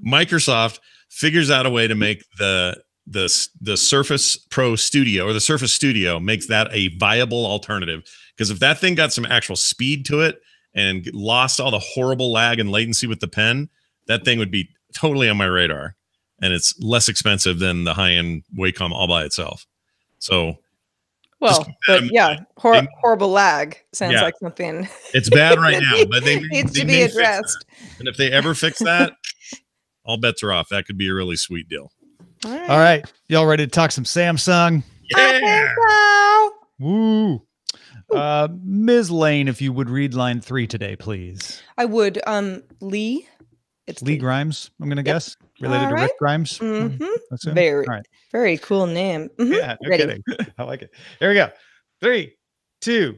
Microsoft figures out a way to make the Surface Pro Studio, or the Surface Studio, makes that a viable alternative. Because if that thing got some actual speed to it and lost all the horrible lag and latency with the pen, that thing would be totally on my radar. And it's less expensive than the high-end Wacom all by itself. So, well, but yeah, horrible lag sounds like something. It's bad right now, but they needs to be addressed. And if they ever fix that, all bets are off. That could be a really sweet deal. All right. Y'all ready to talk some Samsung? Yeah. Woo. Ms. Lane, if you would read line 3 today, please. I would. Lee. It's Lee Grimes, I'm going to guess. Related to Rick Grimes? Mm-hmm. Very cool name. Mm-hmm. Yeah, no kidding. I like it. Here we go. 3, 2.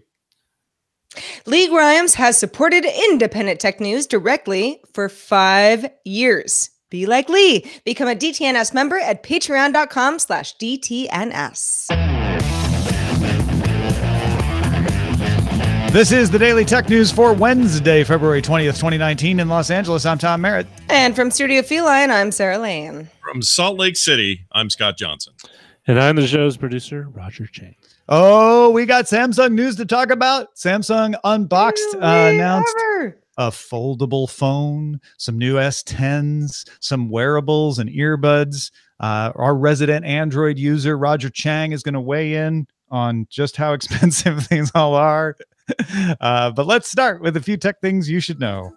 Lee Grimes has supported independent tech news directly for 5 years. Be like Lee. Become a DTNS member at patreon.com/DTNS. This is the Daily Tech News for Wednesday, February 20th, 2019 in Los Angeles. I'm Tom Merritt. And from Studio Feline, I'm Sarah Lane. From Salt Lake City, I'm Scott Johnson. And I'm the show's producer, Roger Chang. Oh, we got Samsung news to talk about. Samsung unboxed, announced a foldable phone, some new S10s, some wearables and earbuds. Our resident Android user, Roger Chang, is going to weigh in on just how expensive things all are. But let's start with a few tech things you should know.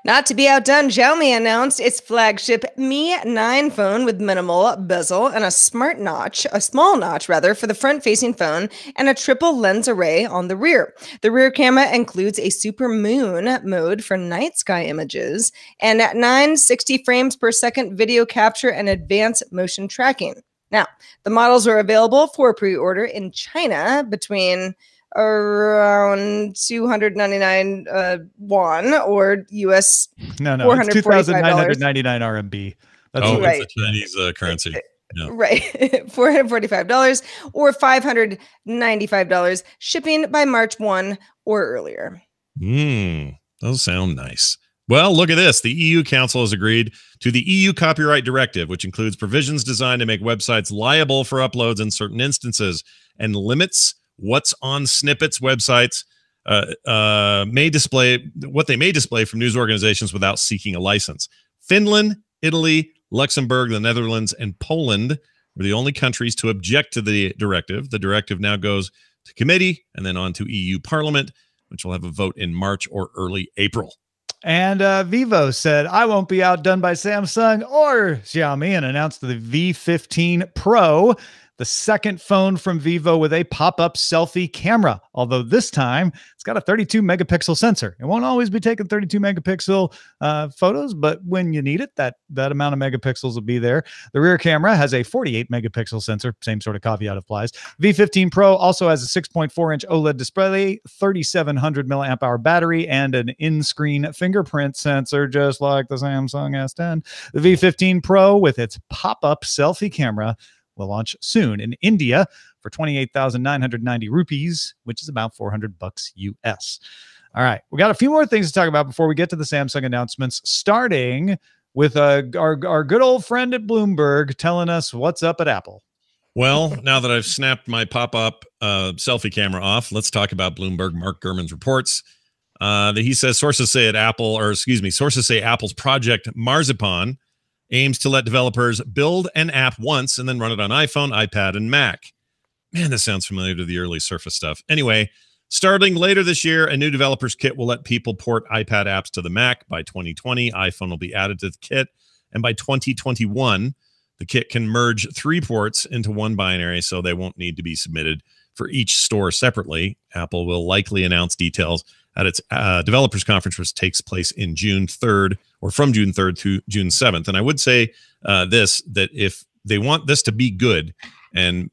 Not to be outdone, Xiaomi announced its flagship Mi 9 phone with minimal bezel and a small notch for the front-facing phone, and a triple lens array on the rear. The rear camera includes a super moon mode for night sky images, and at 960 frames per second video capture and advanced motion tracking. Now, the models are available for pre-order in China between around 299 won or US it's 2,999 RMB. That's right. It's a Chinese currency. Yeah. Right. $445 or $595 shipping by March 1 or earlier. Those sound nice. Well, look at this. The EU Council has agreed to the EU Copyright Directive, which includes provisions designed to make websites liable for uploads in certain instances and limits what's on snippets websites may display from news organizations without seeking a license. Finland, Italy, Luxembourg, the Netherlands, and Poland were the only countries to object to the directive. The directive now goes to committee and then on to EU Parliament, which will have a vote in March or early April. And Vivo said, I won't be outdone by Samsung or Xiaomi, and announced the V15 Pro, the second phone from Vivo with a pop-up selfie camera. Although this time, it's got a 32 megapixel sensor. It won't always be taking 32 megapixel photos, but when you need it, that amount of megapixels will be there. The rear camera has a 48 megapixel sensor. Same sort of caveat applies. V15 Pro also has a 6.4-inch OLED display, 3,700 milliamp hour battery, and an in-screen fingerprint sensor, just like the Samsung S10. The V15 Pro, with its pop-up selfie camera, will launch soon in India for 28,990 rupees, which is about $400 US. All right, we got a few more things to talk about before we get to the Samsung announcements, starting with our good old friend at Bloomberg telling us what's up at Apple. Well, now that I've snapped my pop-up selfie camera off, let's talk about Bloomberg. Mark Gurman's reports that he says sources say Apple's Project Marzipan aims to let developers build an app once and then run it on iPhone, iPad, and Mac. Man, this sounds familiar to the early Surface stuff. Anyway, starting later this year, a new developers kit will let people port iPad apps to the Mac. By 2020, iPhone will be added to the kit. And by 2021, the kit can merge 3 ports into one binary, so they won't need to be submitted for each store separately. Apple will likely announce details at its developers conference, which takes place in June 3rd, or from June 3rd to June 7th. And I would say that if they want this to be good and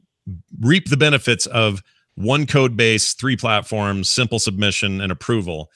reap the benefits of one code base, 3 platforms, simple submission and approval,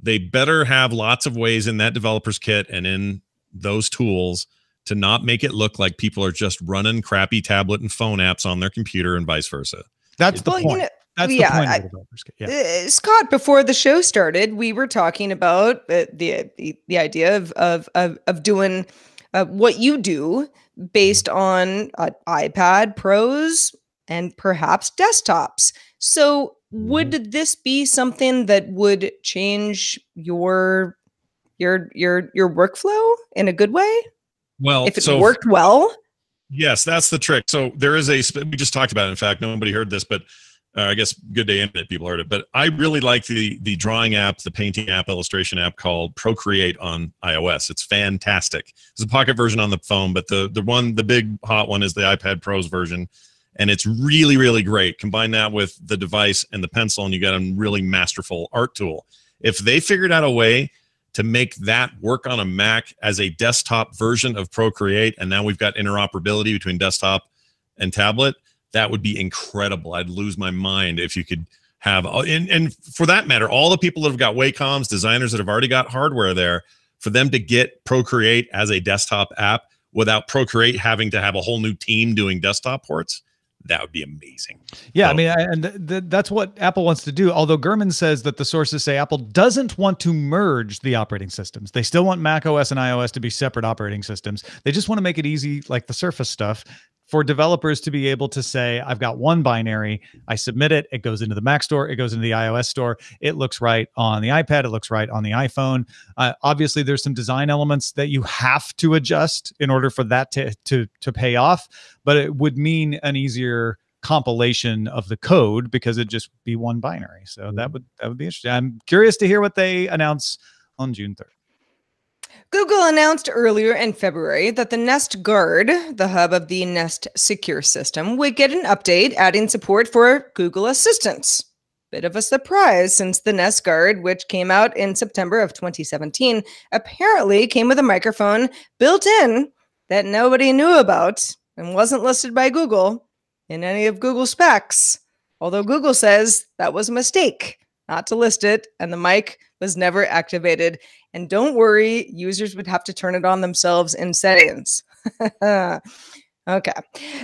they better have lots of ways in that developers kit and in those tools to not make it look like people are just running crappy tablet and phone apps on their computer and vice versa. That's the point. That's the point of the developers kit. Yeah. Scott, before the show started, we were talking about the idea of doing what you do based on iPad Pros and perhaps desktops. So, would this be something that would change your workflow in a good way? Well, if it worked well. Yes, that's the trick. So there is we just talked about it. In fact, nobody heard this, but I guess Good Day Internet people heard it. But I really like the drawing app, the painting app, illustration app called Procreate on iOS. It's fantastic. There's a pocket version on the phone, but the big hot one is the iPad Pros version. And it's really, really great. Combine that with the device and the pencil, and you got a really masterful art tool. If they figured out a way to make that work on a Mac as a desktop version of Procreate, and now we've got interoperability between desktop and tablet, that would be incredible. I'd lose my mind if you could have, and for that matter, all the people that have got Wacom's, designers that have already got hardware there, for them to get Procreate as a desktop app without Procreate having to have a whole new team doing desktop ports, that would be amazing. Yeah, so, I mean, and that's what Apple wants to do. Although Gurman says that the sources say Apple doesn't want to merge the operating systems. They still want Mac OS and iOS to be separate operating systems. They just want to make it easy, like the Surface stuff, for developers to be able to say, I've got one binary, I submit it, it goes into the Mac store, it goes into the iOS store, it looks right on the iPad, it looks right on the iPhone. Obviously, there's some design elements that you have to adjust in order for that to pay off, but it would mean an easier compilation of the code because it'd just be one binary. So that would be interesting. I'm curious to hear what they announce on June 3rd. Google announced earlier in February that the Nest Guard, the hub of the Nest Secure system, would get an update adding support for Google Assistants. Bit of a surprise, since the Nest Guard, which came out in September of 2017, apparently came with a microphone built in that nobody knew about and wasn't listed by Google in any of Google's specs. Although Google says that was a mistake not to list it, and the mic was never activated. And don't worry, users would have to turn it on themselves in settings. Okay.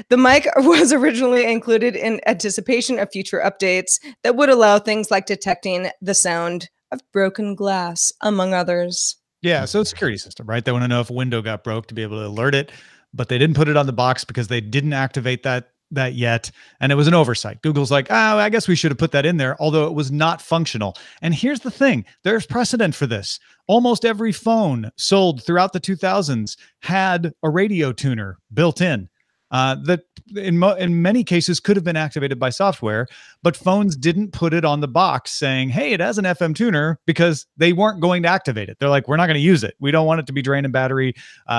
The mic was originally included in anticipation of future updates that would allow things like detecting the sound of broken glass, among others. Yeah, so security system, right? They want to know if a window got broke to be able to alert it, but they didn't put it on the box because they didn't activate that yet, and it was an oversight. Google's like, oh, I guess we should have put that in there, although it was not functional. And here's the thing, there's precedent for this. Almost every phone sold throughout the 2000s had a radio tuner built in that in many cases could have been activated by software, but phones didn't put it on the box saying, hey, it has an FM tuner, because they weren't going to activate it. They're like, we're not going to use it. We don't want it to be draining battery.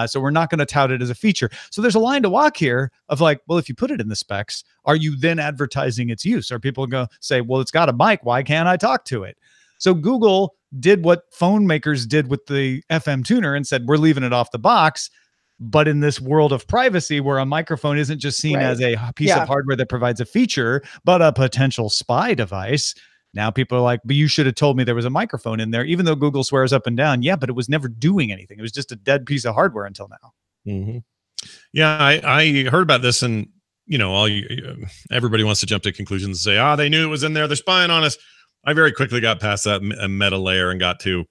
So we're not going to tout it as a feature. So there's a line to walk here of like, well, if you put it in the specs, are you then advertising its use? Or people go say, well, it's got a mic, why can't I talk to it? So Google did what phone makers did with the FM tuner and said, we're leaving it off the box. But in this world of privacy, where a microphone isn't just seen as a piece of hardware that provides a feature, but a potential spy device, now people are like, but you should have told me there was a microphone in there, even though Google swears up and down, yeah, but it was never doing anything. It was just a dead piece of hardware until now. Mm-hmm. Yeah, I heard about this, and everybody wants to jump to conclusions and say, they knew it was in there, they're spying on us. I very quickly got past that meta layer and got to,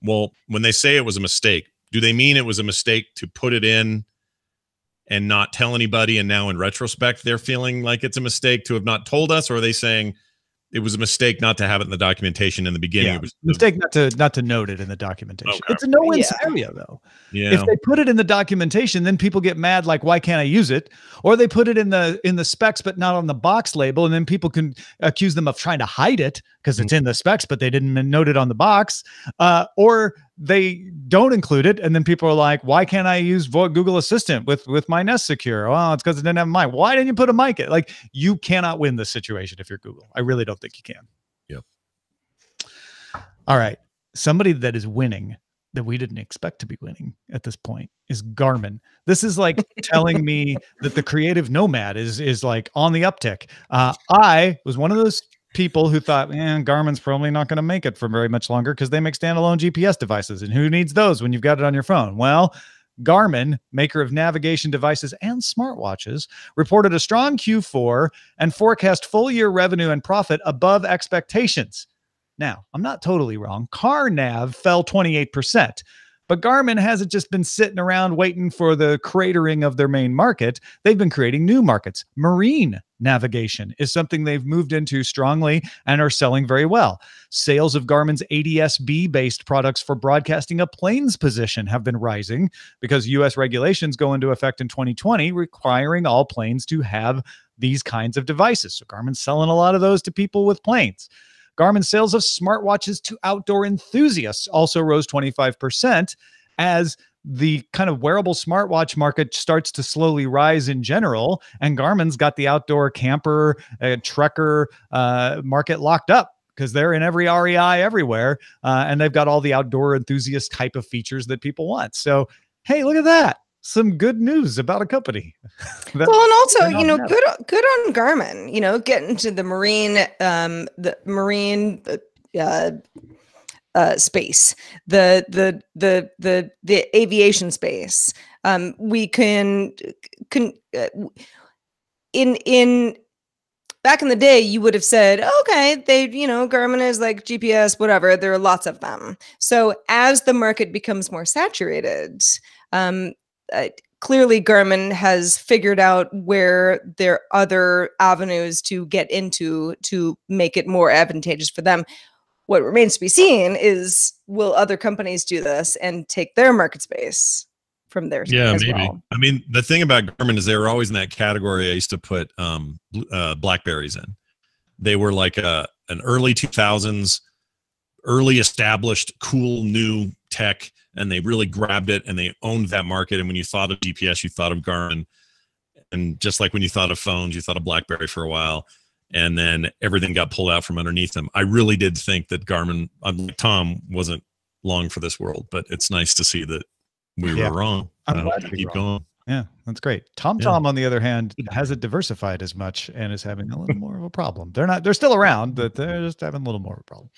well, when they say it was a mistake, do they mean it was a mistake to put it in and not tell anybody, and now in retrospect they're feeling like it's a mistake to have not told us? Or are they saying it was a mistake not to have it in the documentation in the beginning? Yeah, it was mistake not to note it in the documentation. Okay. It's a no-win scenario, though. Yeah. If they put it in the documentation, then people get mad, like, why can't I use it? Or they put it in the specs but not on the box label, and then people can accuse them of trying to hide it because it's in the specs but they didn't note it on the box. Or they don't include it, and then people are like, why can't I use Google Assistant with my Nest Secure? Well, it's because it didn't have a mic. Why didn't you put a mic in? Like, you cannot win this situation if you're Google. I really don't think you can. Yep. All right. Somebody that is winning that we didn't expect to be winning at this point is Garmin. This is like telling me that the creative nomad is like on the uptick. I was one of those people who thought, Garmin's probably not going to make it for very much longer because they make standalone GPS devices, and who needs those when you've got it on your phone? Well, Garmin, maker of navigation devices and smartwatches, reported a strong Q4 and forecast full-year revenue and profit above expectations. Now, I'm not totally wrong. CarNav fell 28%. But Garmin hasn't just been sitting around waiting for the cratering of their main market. They've been creating new markets. Marine navigation is something they've moved into strongly and are selling very well. Sales of Garmin's ADS-B-based products for broadcasting a plane's position have been rising because U.S. regulations go into effect in 2020, requiring all planes to have these kinds of devices. So Garmin's selling a lot of those to people with planes. Garmin sales of smartwatches to outdoor enthusiasts also rose 25% as the kind of wearable smartwatch market starts to slowly rise in general. And Garmin's got the outdoor camper, trekker market locked up because they're in every REI everywhere. And they've got all the outdoor enthusiast type of features that people want. So, hey, look at that. Some good news about a company. Well, and also, good on Garmin, getting into the marine space, the aviation space. We can in back in the day, you would have said, okay, Garmin is like GPS, whatever. There are lots of them. So as the market becomes more saturated, clearly Garmin has figured out where there are other avenues to get into to make it more advantageous for them. What remains to be seen is, will other companies do this and take their market space from there? Yeah, as maybe. Well? I mean, the thing about Garmin is they were always in that category I used to put Blackberries in. They were like an early 2000s, early established, cool, new tech, and they really grabbed it and they owned that market. And when you thought of GPS, you thought of Garmin. And just like when you thought of phones, you thought of BlackBerry for a while. And then everything got pulled out from underneath them. I really did think that Garmin, Tom, wasn't long for this world, but it's nice to see that we were wrong. I'm glad to keep going. Yeah, that's great. TomTom, on the other hand, hasn't diversified as much and is having a little more of a problem. They're still around, but they're just having a little more of a problem.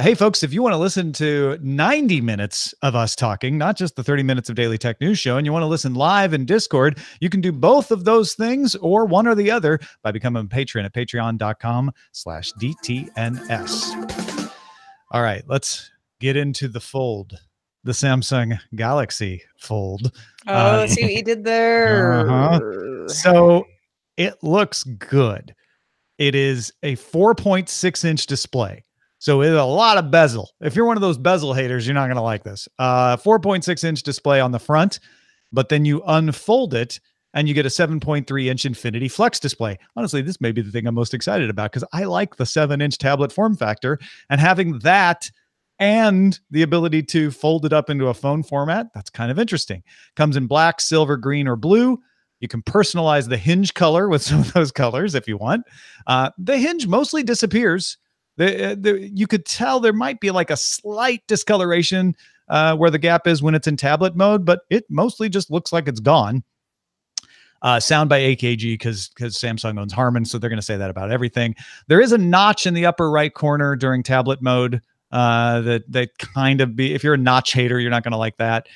Hey, folks, if you want to listen to 90 minutes of us talking, not just the 30 minutes of Daily Tech News Show, and you want to listen live in Discord, you can do both of those things or one or the other by becoming a patron at patreon.com/DTNS. All right, let's get into the fold. The Samsung Galaxy Fold. Let's see what you did there. So it looks good. It is a 4.6-inch display. So it's a lot of bezel. If you're one of those bezel haters, you're not going to like this. 4.6-inch display on the front, but then you unfold it and you get a 7.3-inch Infinity Flex display. Honestly, this may be the thing I'm most excited about because I like the 7-inch tablet form factor, and having that and the ability to fold it up into a phone format, that's kind of interesting. Comes in black, silver, green, or blue. You can personalize the hinge color with some of those colors if you want. The hinge mostly disappears. You could tell there might be like a slight discoloration where the gap is when it's in tablet mode, but it mostly just looks like it's gone. Sound by AKG because Samsung owns Harman, so they're going to say that about everything. There is a notch in the upper right corner during tablet mode. That kind of be, if you're a notch hater, you're not going to like that.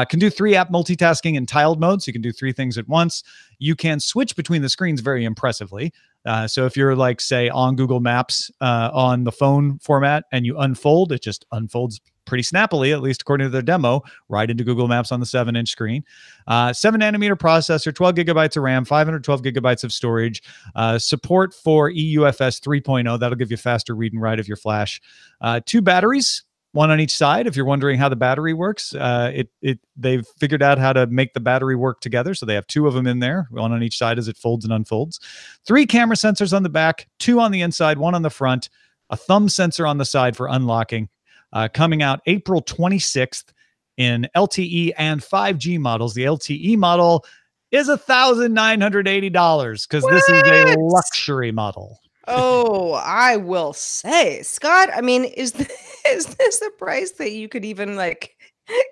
Can do 3-app multitasking in tiled mode, so you can do 3 things at once. You can switch between the screens very impressively. So if you're like, say, on Google Maps on the phone format and you unfold, it just unfolds pretty snappily, at least according to their demo, right into Google Maps on the 7-inch screen. 7-nanometer processor, 12 gigabytes of RAM, 512 gigabytes of storage, support for eUFS 3.0. That'll give you faster read and write of your flash. 2 batteries, one on each side. If you're wondering how the battery works, they've figured out how to make the battery work together. So they have 2 of them in there, one on each side as it folds and unfolds. 3 camera sensors on the back, 2 on the inside, 1 on the front, a thumb sensor on the side for unlocking. Coming out April 26th in LTE and 5G models. The LTE model is $1,980 because this is a luxury model. Oh, I will say, Scott, I mean, is this the price that you could even like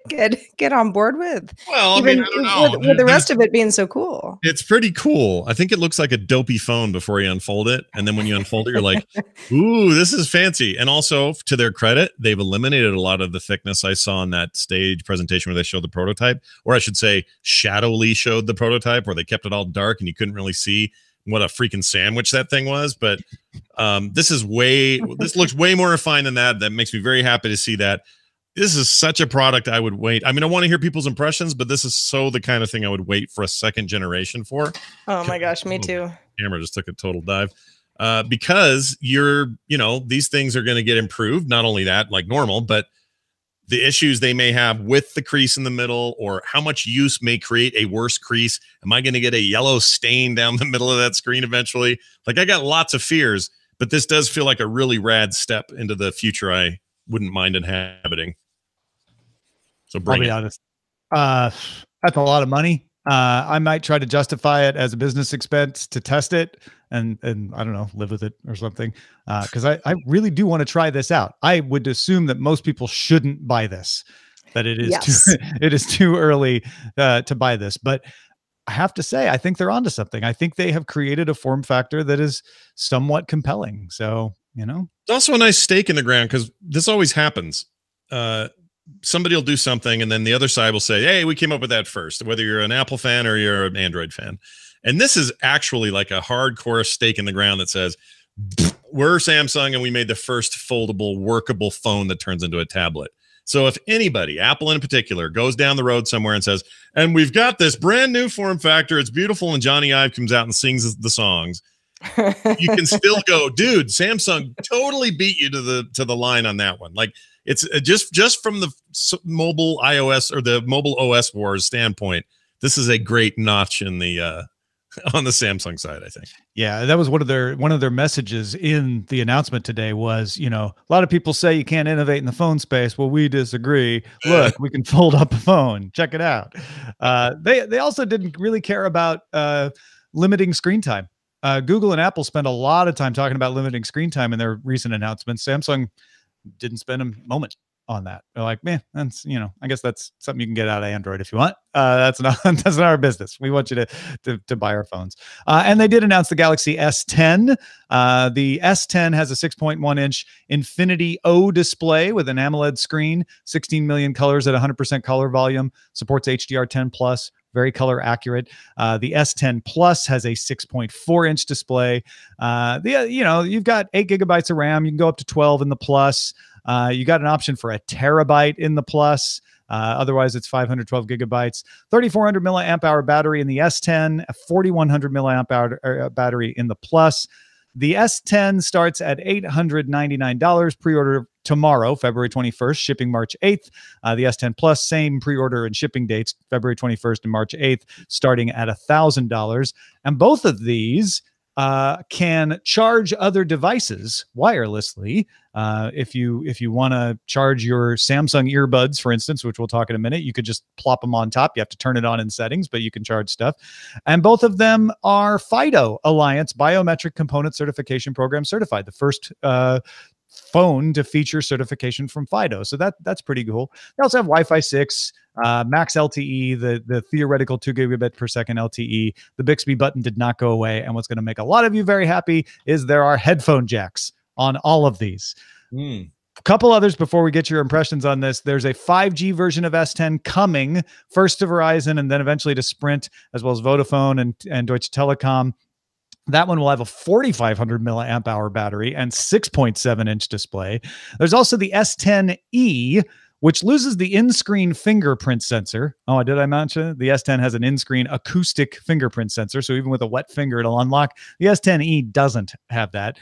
get on board with. Well, I Even mean, I don't know. with the rest of it being so cool. It's pretty cool. I think it looks like a dopey phone before you unfold it. And then when you unfold it, you're like, ooh, this is fancy. And also, to their credit, they've eliminated a lot of the thickness I saw in that stage presentation where they showed the prototype, or I should say shadowly showed the prototype, where they kept it all dark and you couldn't really see what a freaking sandwich that thing was. But this looks way more refined than that. That makes me very happy to see that. This is such a product I would wait. I mean, I want to hear people's impressions, but this is so the kind of thing I would wait for a second generation for. Oh my gosh, me too. Camera just took a total dive. Because these things are going to get improved. Not only that, like normal, but the issues they may have with the crease in the middle, or how much use may create a worse crease. Am I going to get a yellow stain down the middle of that screen eventually? Like, I got lots of fears, but this does feel like a really rad step into the future I wouldn't mind inhabiting. So I'll be honest. That's a lot of money. I might try to justify it as a business expense to test it and I don't know, live with it or something. Because I really do want to try this out. I would assume that most people shouldn't buy this, that it is it is too early to buy this. But I have to say, I think they're onto something. I think they have created a form factor that is somewhat compelling. So, it's also a nice stake in the ground, because this always happens. Somebody will do something and then the other side will say, hey, we came up with that first, whether you're an Apple fan or you're an Android fan. And this is actually like a hardcore stake in the ground that says, we're Samsung and we made the first foldable, workable phone that turns into a tablet. So if anybody, Apple in particular, goes down the road somewhere and says, and we've got this brand new form factor, it's beautiful, and Johnny Ive comes out and sings the songs, you can still go, dude, Samsung totally beat you to the line on that one. Like, it's just from the mobile iOS or the mobile OS wars standpoint, this is a great notch in the on the Samsung side, I think. Yeah, that was one of their messages in the announcement today was, a lot of people say you can't innovate in the phone space. Well, we disagree. Look, we can fold up a phone. Check it out. They also didn't really care about limiting screen time. Google and Apple spent a lot of time talking about limiting screen time in their recent announcements. Samsung didn't spend a moment on that. They're like, man, that's, I guess that's something you can get out of Android if you want. That's not our business. We want you to buy our phones. And they did announce the Galaxy S10. The S10 has a 6.1-inch Infinity O display with an AMOLED screen, 16 million colors at 100% color volume, supports HDR10 plus, very color accurate. The S10 Plus has a 6.4-inch display. You've got 8 gigabytes of RAM. You can go up to 12 in the Plus. You got an option for a terabyte in the Plus. Otherwise, it's 512 gigabytes. 3,400 milliamp hour battery in the S10. A 4,100 milliamp hour battery in the Plus. The S10 starts at $899. Pre-order tomorrow, February 21st, shipping March 8th. The S10 Plus, same pre-order and shipping dates, February 21st and March 8th, starting at $1,000. And both of these can charge other devices wirelessly. If you want to charge your Samsung earbuds, for instance, which we'll talk in a minute, you could just plop them on top. You have to turn it on in settings, but you can charge stuff. And both of them are FIDO Alliance Biometric Component Certification Program certified, the first phone to feature certification from FIDO. So that's pretty cool. They also have Wi-Fi 6, max LTE, the theoretical 2 gigabit per second LTE. The Bixby button did not go away. And what's going to make a lot of you very happy is there are headphone jacks on all of these. A couple others before we get your impressions on this. There's a 5G version of S10 coming, first to Verizon and then eventually to Sprint, as well as Vodafone and Deutsche Telekom. That one will have a 4,500 milliamp hour battery and 6.7-inch display. There's also the S10e, which loses the in-screen fingerprint sensor. Oh, did I mention it? The S10 has an in-screen acoustic fingerprint sensor, so even with a wet finger, it'll unlock. The S10e doesn't have that.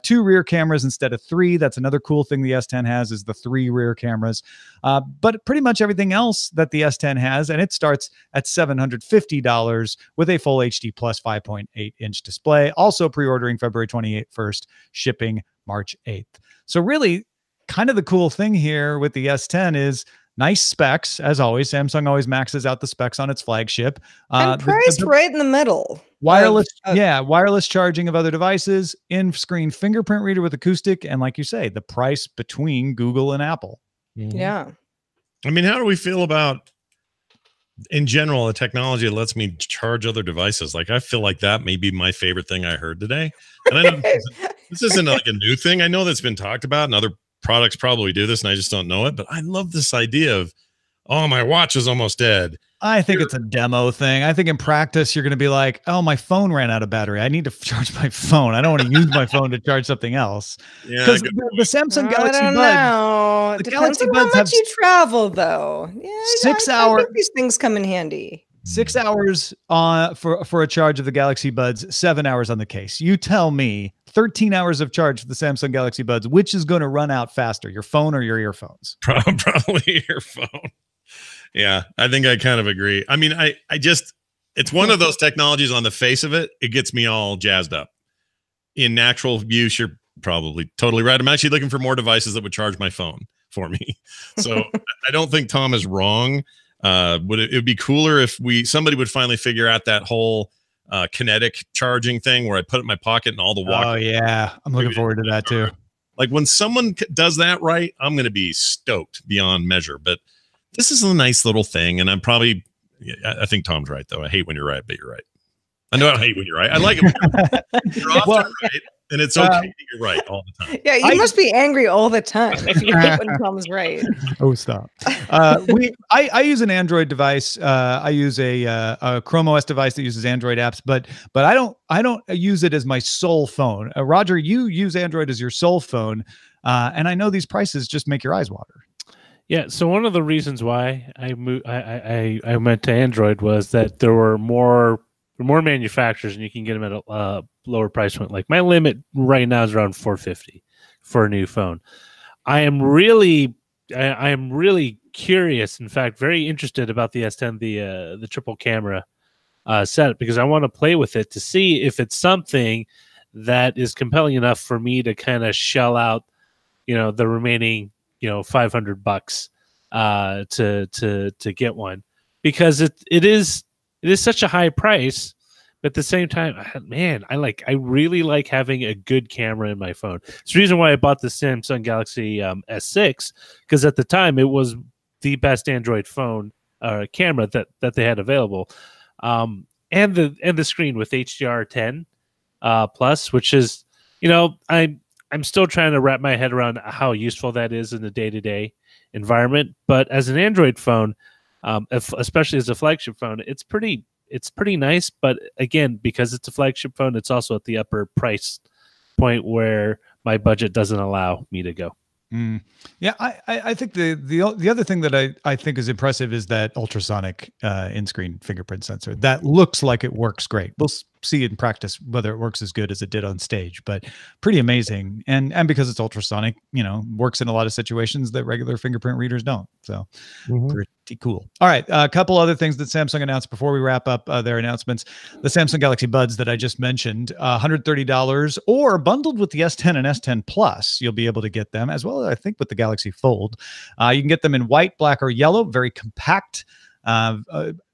2 rear cameras instead of 3. That's another cool thing the S10 has, is the 3 rear cameras. But pretty much everything else that the S10 has, and it starts at $750 with a full HD plus 5.8-inch display. Also pre-ordering February 21st, shipping March 8th. So really, kind of the cool thing here with the S10 is nice specs. As always, Samsung always maxes out the specs on its flagship. And priced right in the middle. Wireless, wireless charging of other devices, in-screen fingerprint reader with acoustic, and like you say, the price between Google and Apple. Yeah. I mean, how do we feel about, in general, a technology that lets me charge other devices? Like, I feel like that may be my favorite thing I heard today. And I know this isn't like a new thing. I know that's been talked about, and other products probably do this, and I just don't know it. But I love this idea of, oh, my watch is almost dead. I think it's a demo thing. I think in practice, you're going to be like, oh, my phone ran out of battery. I need to charge my phone. I don't want to use my phone to charge something else. Because the Samsung Galaxy Buds, the Galaxy Buds how much you travel, though. Yeah, 6 hours. These things come in handy. 6 hours for a charge of the Galaxy Buds, 7 hours on the case. You tell me 13 hours of charge for the Samsung Galaxy Buds, which is going to run out faster, your phone or your earphones? Probably your phone. Yeah, I think I kind of agree. I mean, I just, it's one of those technologies on the face of it, it gets me all jazzed up. In natural use, you're probably totally right. I'm actually looking for more devices that would charge my phone for me. So I don't think Tom is wrong. It would be cooler if somebody would finally figure out that whole kinetic charging thing where I put it in my pocket and all the walk. Oh yeah, I'm looking forward to that too. Like when someone does that right, I'm going to be stoked beyond measure. But this is a nice little thing, and I think Tom's right, though. I hate when you're right, but you're right. I know I hate when you're right. I like it when you're often right, and it's okay that you're right all the time. Yeah, you must be angry all the time if you hate when Tom's right. Oh, stop. I use an Android device. I use a Chrome OS device that uses Android apps, but I don't use it as my sole phone. Roger, you use Android as your sole phone, and I know these prices just make your eyes water. Yeah, so one of the reasons why I went to Android was that there were more manufacturers, and you can get them at a lower price point. Like my limit right now is around $450 for a new phone. I am really curious. In fact, very interested about the S10, the triple camera setup, because I want to play with it to see if it's something that is compelling enough for me to kind of shell out, the remaining, $500 to get one, because it is such a high price, but at the same time, man, I really like having a good camera in my phone. It's the reason why I bought the Samsung Galaxy S6, because at the time it was the best Android phone camera that they had available, and the screen with HDR10 plus, which is, I'm still trying to wrap my head around how useful that is in the day-to-day environment. But as an Android phone, especially as a flagship phone, it's pretty nice. But again, because it's a flagship phone, it's also at the upper price point where my budget doesn't allow me to go. Yeah, I think the other thing that I think is impressive is that ultrasonic in-screen fingerprint sensor. That looks like it works great. We'll see in practice whether it works as good as it did on stage, but pretty amazing. And because it's ultrasonic, works in a lot of situations that regular fingerprint readers don't. So pretty cool. All right, a couple other things that Samsung announced before we wrap up their announcements. The Samsung Galaxy Buds that I just mentioned, $130, or bundled with the S10 and S10 Plus, you'll be able to get them, as well as I think with the Galaxy Fold. You can get them in white, black, or yellow, very compact.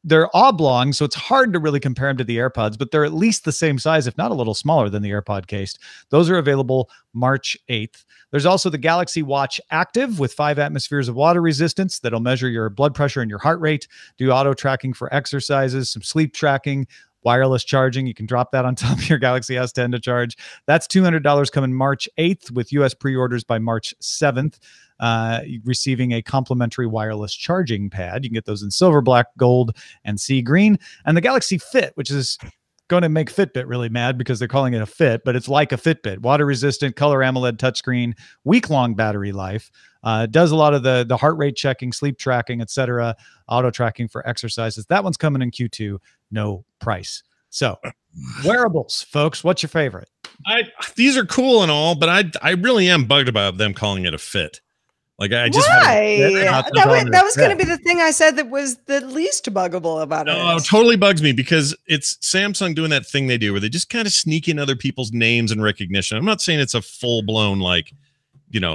They're oblong, so it's hard to really compare them to the AirPods, but they're at least the same size, if not a little smaller than the AirPod case. Those are available March 8th. There's also the Galaxy Watch Active with 5 atmospheres of water resistance that'll measure your blood pressure and your heart rate, do auto tracking for exercises, some sleep tracking, wireless charging. You can drop that on top of your Galaxy S10 to charge. That's $200 coming March 8th with US pre-orders by March 7th. Receiving a complimentary wireless charging pad. You can get those in silver, black, gold, and sea green. And the Galaxy Fit, which is going to make Fitbit really mad because they're calling it a Fit, but it's like a Fitbit. Water resistant, color AMOLED touchscreen, week-long battery life. Does a lot of the heart rate checking, sleep tracking, etc., auto tracking for exercises. That one's coming in Q2, no price. So wearables, folks, what's your favorite? These are cool and all, but I really am bugged about them calling it a Fit. Like I just that was going to be the thing I said that was the least buggable about it. No, it totally bugs me because it's Samsung doing that thing they do where they just kind of sneak in other people's names and recognition. I'm not saying it's a full blown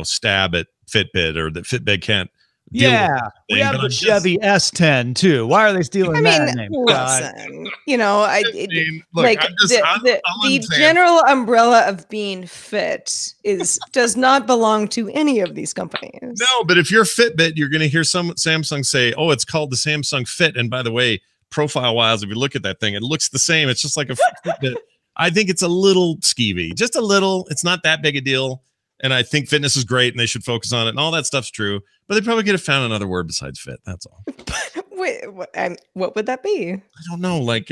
stab at Fitbit or that Fitbit can't Yeah, we thing, have but the I'm just- Chevy S10 too. Why are they stealing I that mean, name? God. listen, you know, I mean, look, like I'm just, I'm the saying, general umbrella of being fit does not belong to any of these companies. no, but if you're Fitbit, you're going to hear some Samsung say, "Oh, it's called the Samsung Fit." And by the way, profile-wise, if you look at that thing, it looks the same. It's just like a Fitbit. I think it's a little skeevy, just a little. It's not that big a deal. And I think fitness is great, and they should focus on it, and all that stuff's true. But they probably could have found another word besides fit. That's all. Wait, what would that be? I don't know, like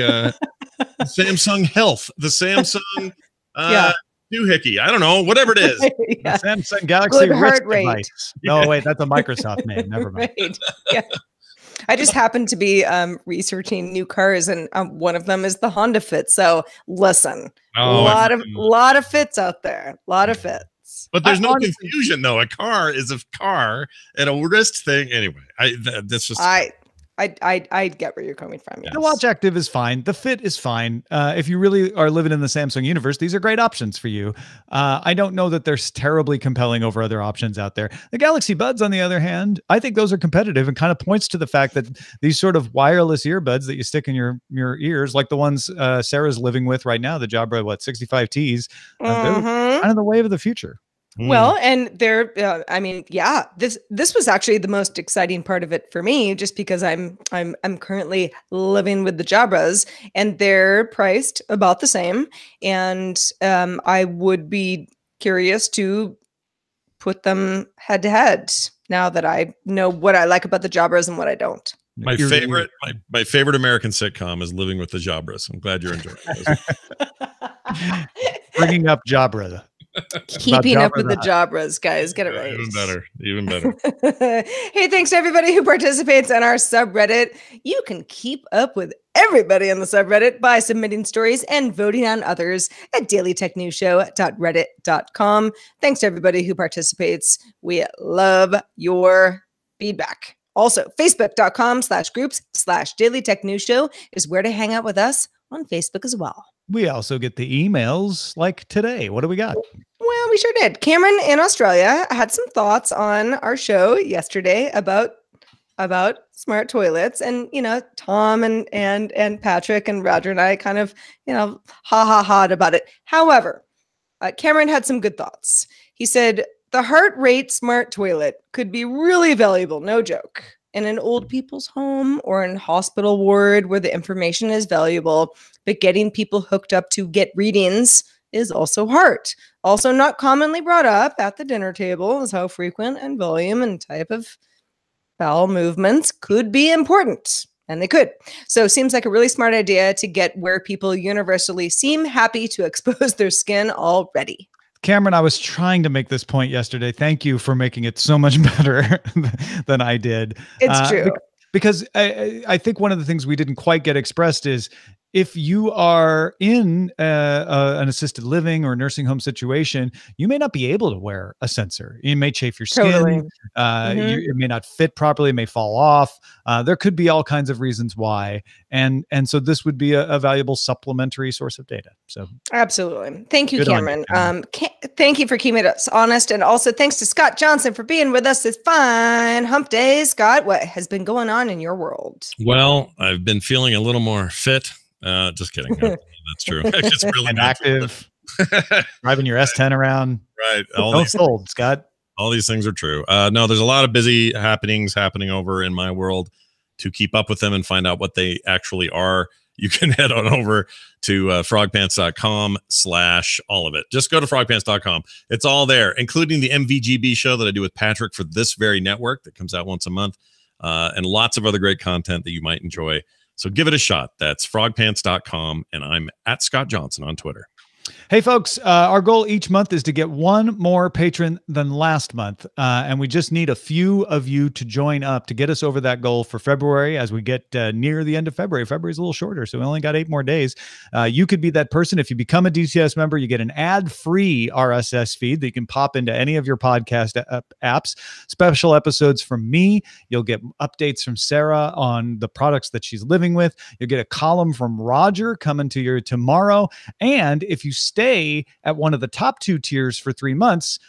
Samsung Health, the Samsung Yeah. doohickey. I don't know, whatever it is. Yeah. The Samsung Galaxy Good heart wrist rate. device. No, wait, that's a Microsoft name. Never mind. Right. Yeah. I just happened to be researching new cars, and one of them is the Honda Fit. So listen, a lot of fits out there, a lot of fits. But there's no honestly, confusion, though. A car is a car, and a wrist thing. Anyway, that's just. I get where you're coming from. Yes. The Watch Active is fine. The Fit is fine. If you really are living in the Samsung universe, these are great options for you. I don't know that they're terribly compelling over other options out there. The Galaxy Buds, on the other hand, I think those are competitive and kind of points to the fact that these sort of wireless earbuds that you stick in your ears, like the ones Sarah's living with right now, the Jabra 65Ts, they're kind of the wave of the future. Well, and they're, I mean, yeah, this was actually the most exciting part of it for me, just because I'm currently living with the Jabras, and they're priced about the same, and I would be curious to put them head to head now that I know what I like about the Jabras and what I don't. My favorite American sitcom is Living with the Jabras. I'm glad you're enjoying this. Bringing up Jabra. Keeping up with the Jabras, guys. Get it right. Even better. Hey, thanks to everybody who participates in our subreddit. You can keep up with everybody in the subreddit by submitting stories and voting on others at dailytechnewsshow.reddit.com. Thanks to everybody who participates. We love your feedback. Also, facebook.com/groups/dailytechnewsshow is where to hang out with us on Facebook as well. We also get the emails like today. What do we got? Well, we sure did. Cameron in Australia had some thoughts on our show yesterday about smart toilets, and Tom and Patrick and Roger and I kind of ha about it. However, Cameron had some good thoughts. He said the heart rate smart toilet could be really valuable, no joke, in an old people's home or in hospital ward where the information is valuable, but getting people hooked up to get readings is also hard. Also not commonly brought up at the dinner table is how frequent and volume and type of bowel movements could be important. And they could. So it seems like a really smart idea to get where people universally seem happy to expose their skin already. Cameron, I was trying to make this point yesterday. Thank you for making it so much better than I did. It's true. Because I think one of the things we didn't quite get expressed is if you are in an assisted living or nursing home situation, you may not be able to wear a sensor. It may chafe your skin. Totally. It may not fit properly. It may fall off. There could be all kinds of reasons why. And so this would be a valuable supplementary source of data. So absolutely. Thank you, Cameron. Thank you for keeping us honest. And also thanks to Scott Johnson for being with us this fine hump day. Scott, what has been going on in your world? Well, I've been feeling a little more fit. Just kidding. That's true. It's really and active. Driving your S10 around. Right. Sold, Scott. All these things are true. No, there's a lot of busy happenings happening over in my world. To keep up with them and find out what they actually are, you can head on over to frogpants.com/all of it. Just go to frogpants.com. It's all there, including the MVGB show that I do with Patrick for this very network that comes out once a month, and lots of other great content that you might enjoy. So give it a shot. That's frogpants.com, and I'm at Scott Johnson on Twitter. Hey, folks, our goal each month is to get one more patron than last month. And we just need a few of you to join up to get us over that goal for February as we get near the end of February. February's a little shorter, so we only got 8 more days. You could be that person. If you become a DTS member, you get an ad-free RSS feed that you can pop into any of your podcast apps. Special episodes from me. You'll get updates from Sarah on the products that she's living with. You'll get a column from Roger coming to you tomorrow. And if you stay at one of the top 2 tiers for 3 months,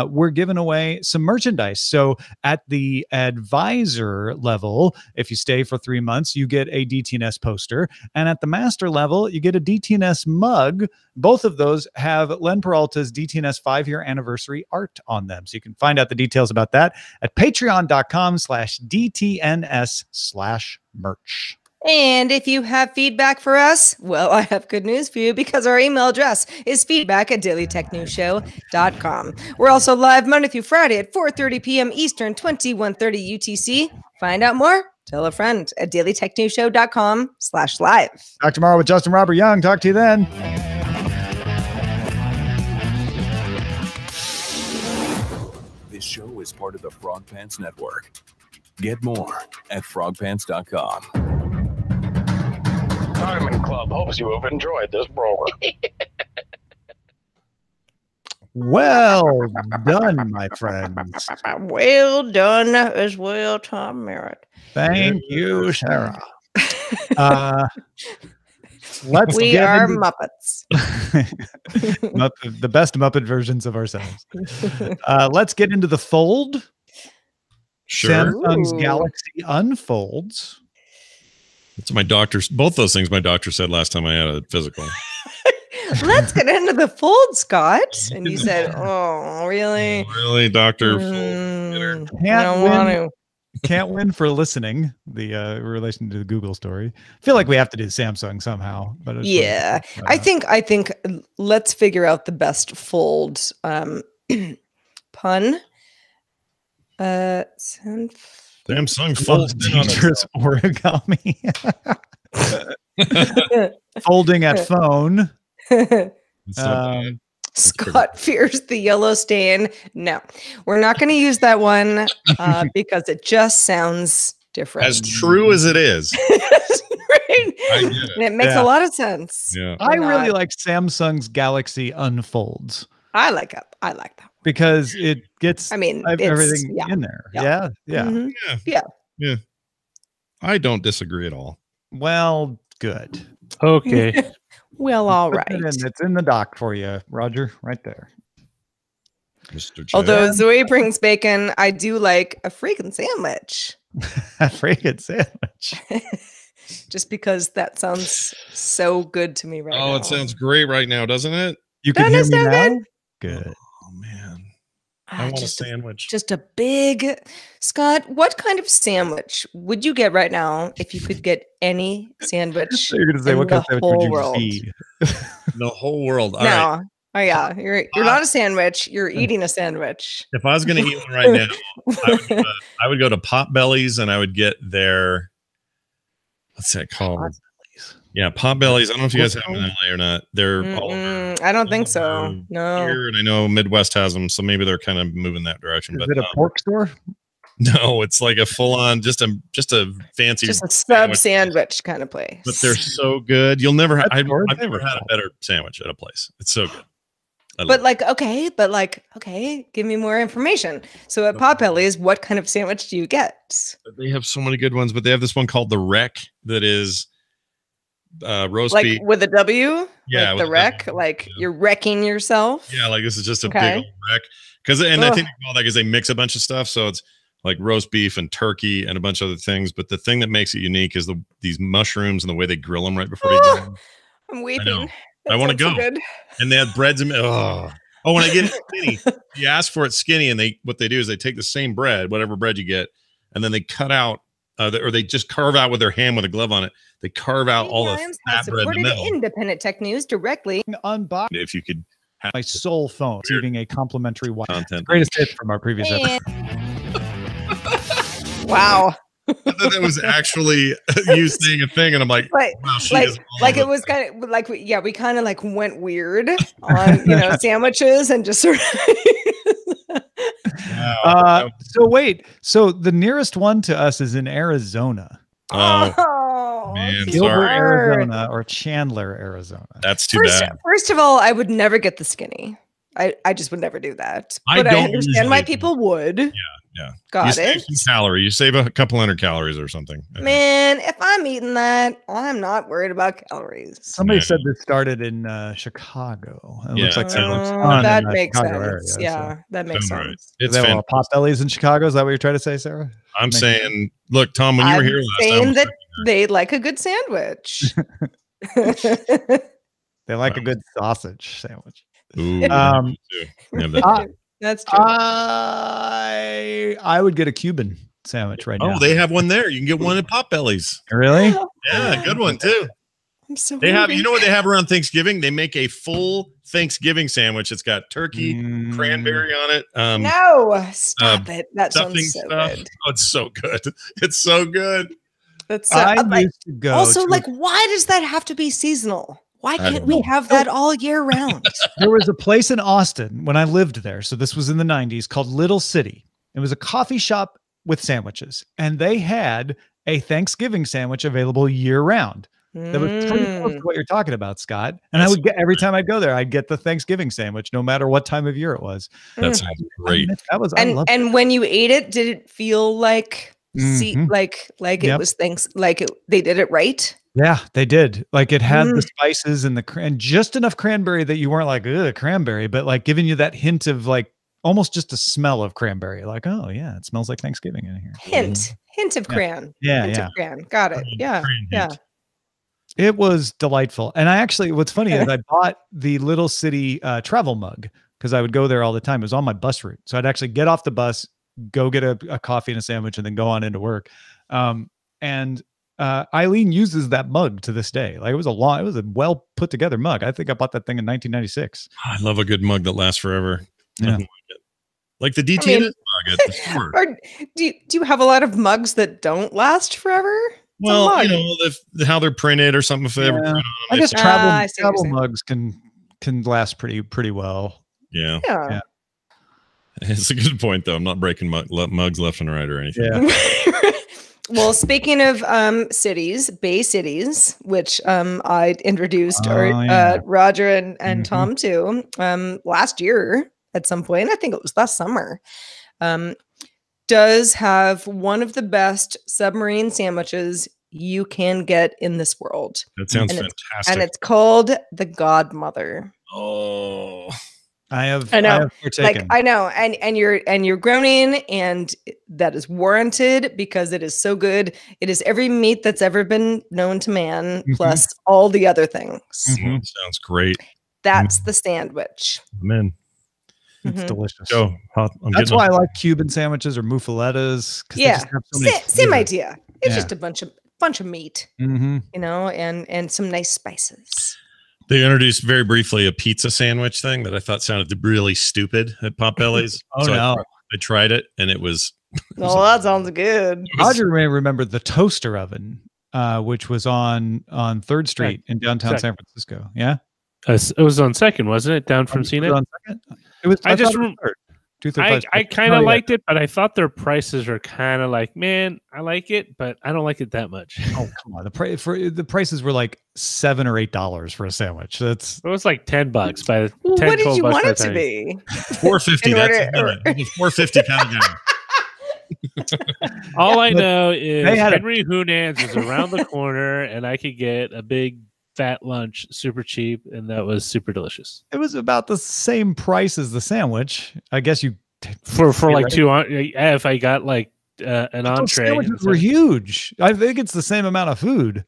we're giving away some merchandise. So at the advisor level, if you stay for 3 months, you get a DTNS poster. And at the master level, you get a DTNS mug. Both of those have Len Peralta's DTNS 5-year anniversary art on them. So you can find out the details about that at patreon.com/DTNS/merch. And if you have feedback for us, well, I have good news for you because our email address is feedback@dailytechnewsshow.com. We're also live Monday through Friday at 4:30 p.m. Eastern, 21:30 UTC. Find out more. Tell a friend at dailytechnewsshow.com/live. Back tomorrow with Justin Robert Young. Talk to you then. This show is part of the Frog Pants Network. Get more at frogpants.com. Diamond Club hopes you have enjoyed this program. Well done, my friends. Well done as well, Tom Merritt. Thank you, Sarah. We are Muppets. The best Muppet versions of ourselves. Let's get into the fold. Sure. Samsung's Ooh. Galaxy unfolds. It's my doctor's. Both those things my doctor said last time I had a physical. Let's get into the fold, Scott. And you said, "Oh, really? Really, doctor? I Can't don't win. want to." Can't win for listening. The relation to the Google story. I feel like we have to do Samsung somehow. But it's Yeah, I think let's figure out the best fold pun. Samsung folds dangerous origami. Folding at phone. Scott fears the yellow stain. No, we're not going to use that one because it just sounds different. As true as it is. Right? I get it. And it makes a lot of sense. Yeah. I really like Samsung's Galaxy unfolds. I like that because it gets it's, everything in there. Yeah. Mhm. Yeah. I don't disagree at all. Well, good. Okay. Well, all Put right. it in. It's in the doc for you, Roger, right there. Mr. Chang. Although Zoe brings bacon, I do like a freaking sandwich. A freaking sandwich. Just because that sounds so good to me right now. Oh, it sounds great right now, doesn't it? You can hear me Doesn't it now? sound Good. Oh man. I want a sandwich. Just a big Scott, what kind of sandwich would you get right now if you could get any sandwich? So you're gonna say in what kind the of sandwich would whole you world? feed? The whole world. All No. right. Oh yeah, you're not a sandwich. You're eating a sandwich. If I was going to eat one right now, I would go to Potbelly's and I would get their, what's that called? Yeah, Potbelly's. I don't know if you guys have them in LA or not. They're all over. I don't think so. No. Here, and I know Midwest has them, so maybe they're kind of moving that direction. Is But it a pork store? no, it's like a full-on, just a fancy, Just a sub sandwich kind of place. But they're so good. You'll never. I've never had a wonderful. better sandwich at a place. It's so good. Okay, give me more information. So at Potbelly's, what kind of sandwich do you get? They have so many good ones, but they have this one called the Wreck that is roast Like beef. with a W? Yeah, Like with the a wreck? W. Like Yeah. you're wrecking yourself? Yeah, like this is just a Okay. big old wreck. I think they call that because they mix a bunch of stuff. So it's like roast beef and turkey and a bunch of other things. But the thing that makes it unique is these mushrooms and the way they grill them right before you get them. I'm weeping. I want to go. So good. And they have breads and when I get it skinny, you ask for it skinny, and what they do is they take the same bread, whatever bread you get, and then they cut out, or they just carve out with their hand with a glove on it. They carve out all the fat bread in the middle. Independent Tech News directly. Unbox If you could have my soul phone, receiving a complimentary content. Greatest hit from our previous episode. Wow. I thought that was actually you saying a thing, and I'm like, But wow, she is all like it over was it. kind of like we kind of like went weird on sandwiches and just sort of Wow. So wait, so the nearest one to us is in Arizona. Oh, man, Gilbert, sorry. Arizona, or Chandler, Arizona. That's too bad. First of all, I would never get the skinny. I just would never do that. I But I don't understand why usually do. people would. Yeah. Got You save it. some calorie. You save a couple hundred calories or something. I think. Man, if I'm eating that, I'm not worried about calories. Somebody Yeah. said this started in Chicago. It looks Yeah, like it sounds- That in makes Chicago sense. area, Yeah, that makes Sounds right. sense. It's There were fantastic. pot bellies in Chicago. Is that what you're trying to say, Sarah? I'm Makes saying, look, Tom, when you were I'm here last saying time, that they like a good sandwich. They like a Wow. good sausage sandwich. Ooh, Um, we have that. That's true. I would get a Cuban sandwich right now. Oh, they have one there. You can get one at Potbelly's. Really? Yeah, good one too. I'm so They have, hungry. you know what they have around Thanksgiving? They make a full Thanksgiving sandwich. It's got turkey, cranberry on it. No, stop it. That Stuffing sounds so stuff. good. Oh, it's so good. It's so good. That's I like, used to go. also, to like, why does that have to be seasonal? Why don't can't we know. have that all year round? there was a place in Austin when I lived there. So this was in the 90s called Little City. It was a coffee shop with sandwiches, and they had a Thanksgiving sandwich available year round. That was pretty close to what you're talking about, Scott. And I That's would get every time I'd go there, I'd get the Thanksgiving sandwich, no matter what time of year it was. That sounds great. That was I loved And when you ate it, did it feel like Mhm. like it Yep. was they did it right? Yeah, they did. Like it had the spices and and just enough cranberry that you weren't like, ugh, cranberry, but like giving you that hint of like almost just a smell of cranberry. Like, oh yeah, it smells like Thanksgiving in here. Hint of cran. Yeah, Hint yeah. of cran. Got it. Yeah. Cran Yeah. hint. It was delightful. And I actually, what's funny is I bought the Little City travel mug because I would go there all the time. It was on my bus route. So I'd actually get off the bus, go get a coffee and a sandwich, and then go on into work. Eileen uses that mug to this day. Like it was a well put together mug. I think I bought that thing in 1996. I love a good mug that lasts forever. Yeah. Nothing like it. Like the DTNS mug at the store. Or do you have a lot of mugs that don't last forever? It's a Well, mug. you know, how they're printed or something. If they ever Yeah. print on I them, guess it's- I see what you're travel saying. mugs can last pretty well. yeah. Yeah. It's a good point, though. I'm not breaking mugs left and right or anything. Yeah. Well, speaking of cities, Bay Cities, which I introduced Roger and Tom to last year at some point, I think it was last summer, does have one of the best submarine sandwiches you can get in this world. That sounds And fantastic. And it's called the Godmother. Oh, I have partaken. Like I know, and you're groaning, and that is warranted because it is so good. It is every meat that's ever been known to man, plus all the other things. that sounds great. That's the sandwich. I'm in. It's Mhm. delicious. Go. That's why I like Cuban sandwiches or muffalettas. Yeah, same flavors. idea. It's Yeah. just a bunch of meat, Mm-hmm. you know, and some nice spices. They introduced very briefly a pizza sandwich thing that I thought sounded really stupid at Potbelly's. Oh, no. I tried it and it was. Oh, that sounds good. Roger may remember the toaster oven, which was on 3rd Street in downtown San Francisco. Yeah, It was on 2nd, wasn't it? Down from CNET. on 2nd? It was. I just thought it was rem- 3rd. 235. I kind of liked it, but I thought their prices are kind of like, man, I like it, but I don't like it that much. Oh come on! The prices were like $7 or $8 for a sandwich. That's It was like $10 by the Well, 10, what did 12 you bucks want by it the to time. be? $4.50. In That's order- it. $4.50 pound down. All I but know is they had a- Henry Hunan's was around the corner, and I could get a big fat lunch super cheap, and that was super delicious. it was about the same price as the sandwich. I guess you For like right? 200, if I got like an Those entree. sandwiches were huge. I think it's the same amount of food.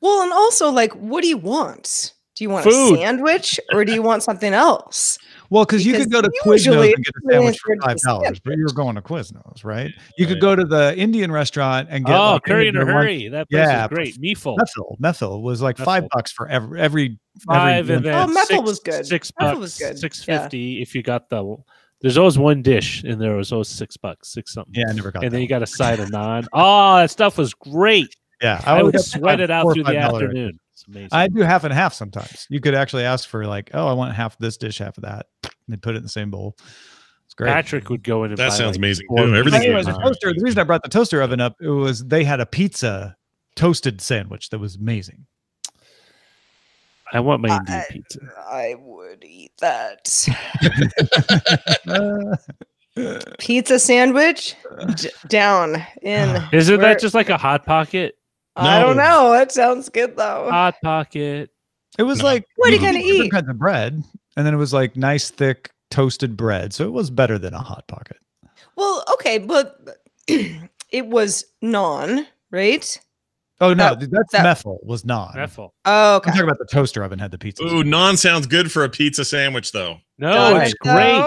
Well, and also, like, what do you want? Do you want Food. a sandwich or do you want something else? Well, because you could go to Because Quiznos usually and get a it's sandwich for really $5, but you're going to Quiznos, right? You could Right. go to the Indian restaurant and get Oh, like, curry in a their lunch- hurry. That place Yeah, is great. Meatful. Methyl was like Methyl. $5 for every Five and lunch. then Methyl was good. $6. Methyl was good. $6.50 if you got the. There's always one dish, and there was always $6, $6 something. Yeah, I never got And that. then you got a side of naan. Oh, that stuff was great. Yeah, I would get sweat it out $4 or through the $5. afternoon. It's amazing. I do half and half sometimes. You could actually ask for like, oh, I want half this dish, half of that. And they put it in the same bowl. It's great. Patrick would go in and That buy, sounds like, amazing, 4 too. Everything Anyway, is the nice. toaster. The reason I brought the toaster oven up, it was they had a pizza toasted sandwich that was amazing. I want my Indian pizza. I would eat that. Pizza sandwich down in. Isn't that just like a Hot Pocket? I don't know. It sounds good though. Hot Pocket. It was like, what are you gonna different eat? kinds of bread, and then it was like nice thick toasted bread, so it was better than a Hot Pocket. Well, okay, but it was naan, right? Oh no, that's Meffel was naan. Meffel. Oh, okay. I'm talking about the toaster oven had the pizza. Ooh, naan sounds good for a pizza sandwich, though. No, it's great.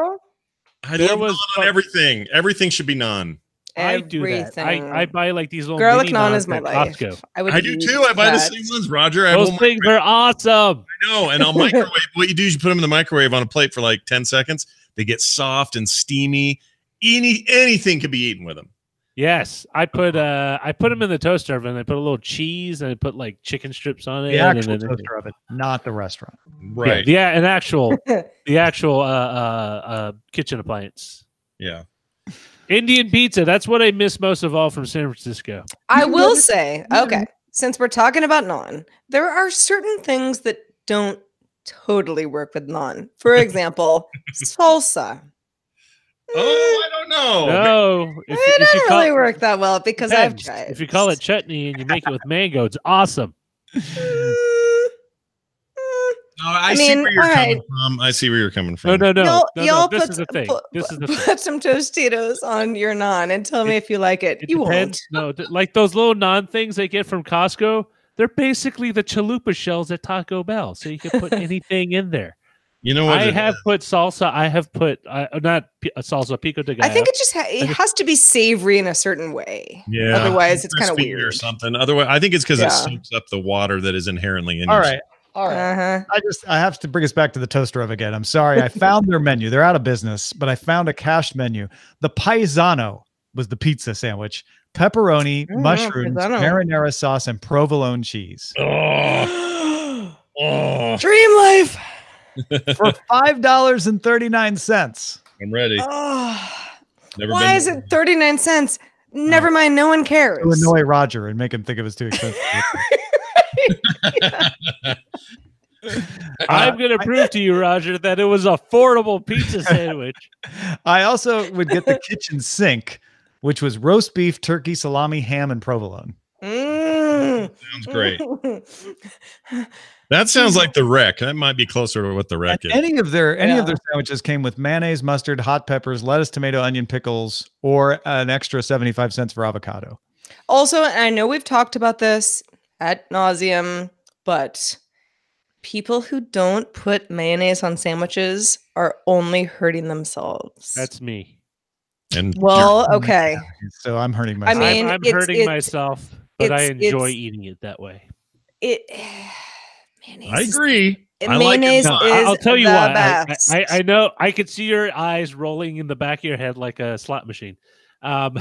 I There love was naan on everything. Everything should be naan. I do that. I buy like these little garlic mini naan naans is my at life. Costco. I do too. I buy the same ones, Roger. Those things are awesome. I know, and I'll microwave. What you do is you put them in the microwave on a plate for like 10 seconds. They get soft and steamy. Anything can be eaten with them. Yes, I put them in the toaster oven. I put a little cheese and I put like chicken strips on it. The actual and then toaster oven, not the restaurant. Right. Yeah, an actual the actual kitchen appliance. Yeah. Indian pizza. That's what I miss most of all from San Francisco. I will say, okay, since we're talking about naan, there are certain things that don't totally work with naan. For example, salsa. Oh, I don't know. No, it doesn't really work that well because I've tried. If you call it chutney and you make it with mango, it's awesome. No, I see where you're coming from. I see where you're coming from. No. Y'all This is the thing. This is the thing. Put some Tostitos on your naan and tell me if you like it. You depends. won't. No, like those little naan things they get from Costco. They're basically the chalupa shells at Taco Bell, so you can put anything in there. You know what? I have put salsa. I have put salsa pico de gallo. I think it just it has to be savory in a certain way. Yeah. Otherwise, it's kind of Crispy weird or something. Otherwise, I think it's because it soaks up the water that is inherently in. All right. I have to bring us back to the toaster oven again. I'm sorry. I found their menu. They're out of business, but I found a cash menu. The Paisano was the pizza sandwich. Pepperoni, mushrooms, marinara sauce, and provolone cheese. Dream life. For $5.39. I'm ready. Why is it 39 cents? Never mind, no one cares. To annoy Roger and make him think it was too expensive. I'm going to prove to you, Roger, that it was affordable pizza sandwich. I also would get the kitchen sink, which was roast beef, turkey, salami, ham, and provolone. Sounds great. That sounds like the wreck. That might be closer to what the wreck is. Any of their sandwiches came with mayonnaise, mustard, hot peppers, lettuce, tomato, onion, pickles, or an extra 75 cents for avocado. Also, and I know we've talked about this ad nauseum, but people who don't put mayonnaise on sandwiches are only hurting themselves. That's me. And okay. So I'm hurting myself. I mean, I'm hurting myself, but I enjoy eating it that way. Mayonnaise. I agree. Mayonnaise is I'll tell you the why. best. I know. I could see your eyes rolling in the back of your head like a slot machine. No,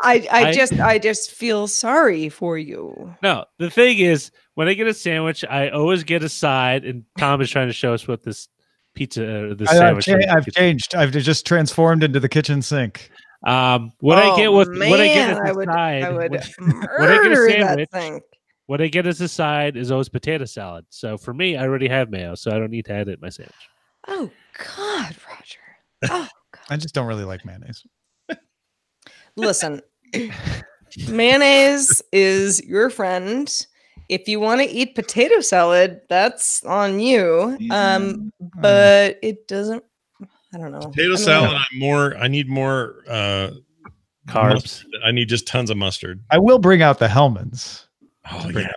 I just feel sorry for you. No, the thing is, when I get a sandwich, I always get a side, and Tom is trying to show us what this pizza, this sandwich. I've changed. I've just transformed into the kitchen sink. What I get as a side, when I get a sandwich, what I get as a side is always potato salad. So for me, I already have mayo, so I don't need to add it in my sandwich. Oh God, Roger. Oh God. I just don't really like mayonnaise. Listen, mayonnaise is your friend. If you want to eat potato salad, that's on you. But it doesn't. I don't know. Potato salad. I need more carbs. Mustard. I need just tons of mustard. I will bring out the Hellmann's. Oh yeah,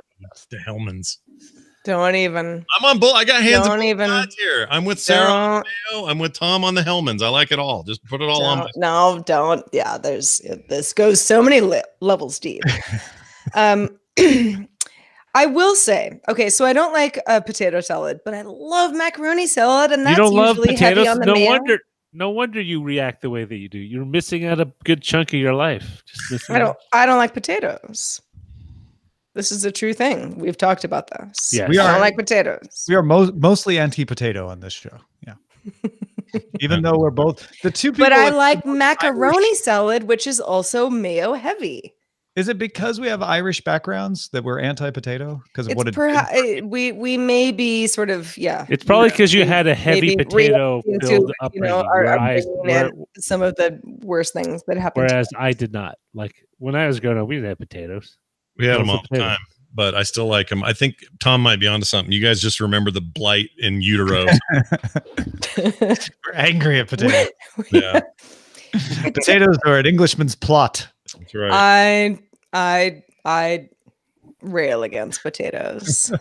the Hellmann's. Don't even. I'm on bull. I got hands Don't on even sides here. I'm with Sarah on the mayo. I'm with Tom on the Hellmann's. I like it all. Just put it all on. No, don't. Yeah, this goes so many levels deep. I will say, okay, so I don't like potato salad, but I love macaroni salad, and that's usually heavy on the mayo. No wonder you react the way that you do. You're missing out a good chunk of your life. I don't like potatoes. This is a true thing. We've talked about this. Yes. I don't like potatoes. We are mostly anti-potato on this show. Yeah. Even though we're both the two people. But I like macaroni salad, which is also mayo heavy. Is it because we have Irish backgrounds that we're anti-potato? Because of what we may be sort of It's probably because you had a heavy potato filled upbringing, and some of the worst things that happened. Whereas I did not. Like when I was growing up, we didn't have potatoes. We had them all the time, but I still like them. I think Tom might be onto something. You guys just remember the blight in utero. We're angry at potatoes. Yeah, potatoes are an Englishman's plot. That's right. I rail against potatoes,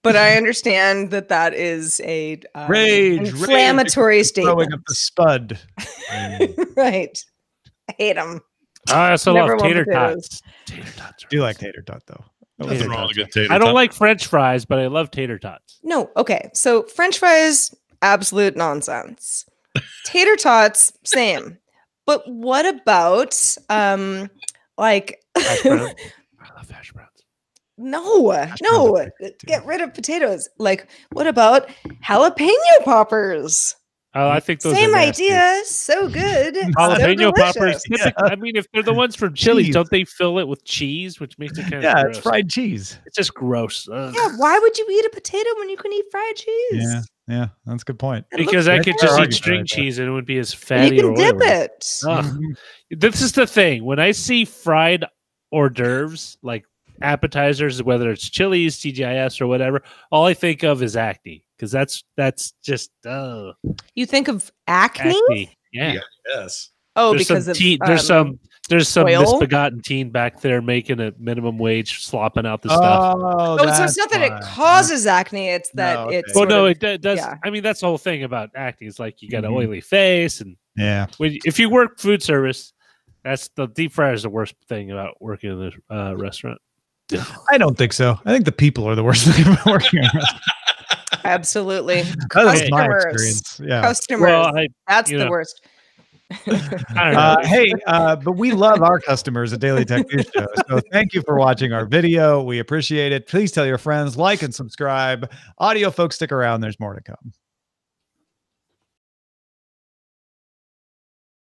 but I understand that is a inflammatory statement. Throwing up the spud, right? I hate them. I also love tater tots. Tater tots. Do you like tater tot though? Nothing wrong with a good tater tot. I don't like French fries, but I love tater tots. No, okay. So French fries, absolute nonsense. Tater tots, same. But what about like hash browns? I love hash browns. No, get rid of potatoes. Like, what about jalapeno poppers? Oh, I think those same are idea. So good. Jalapeno so poppers. Yeah. I mean, if they're the ones from Chili's, don't they fill it with cheese, which makes it kind of gross? It's fried cheese. It's just gross. Ugh. Yeah, why would you eat a potato when you can eat fried cheese? Yeah, that's a good point. Because I could just eat string cheese and it would be as fatty. You can dip it. This is the thing. When I see fried hors d'oeuvres, like appetizers, whether it's Chili's, TGIS, or whatever, all I think of is acne. Because that's just you think of acne? Yeah. Yes. Oh, there's because there's some oil? misbegotten teen back there making a minimum wage, slopping out the stuff. So it's not that it causes acne; it's that it's. Well, no, it does. Yeah. I mean, that's the whole thing about acne. It's like you got an oily face, and if you work food service, that's the deep fryer is the worst thing about working in the restaurant. Yeah. I don't think so. I think the people are the worst thing about working in a restaurant. Absolutely. That was my experience. Yeah. Customers. Well, that's the worst. Hey, but we love our customers at Daily Tech News Show. So thank you for watching our video. We appreciate it. Please tell your friends, like and subscribe. Audio folks, stick around. There's more to come.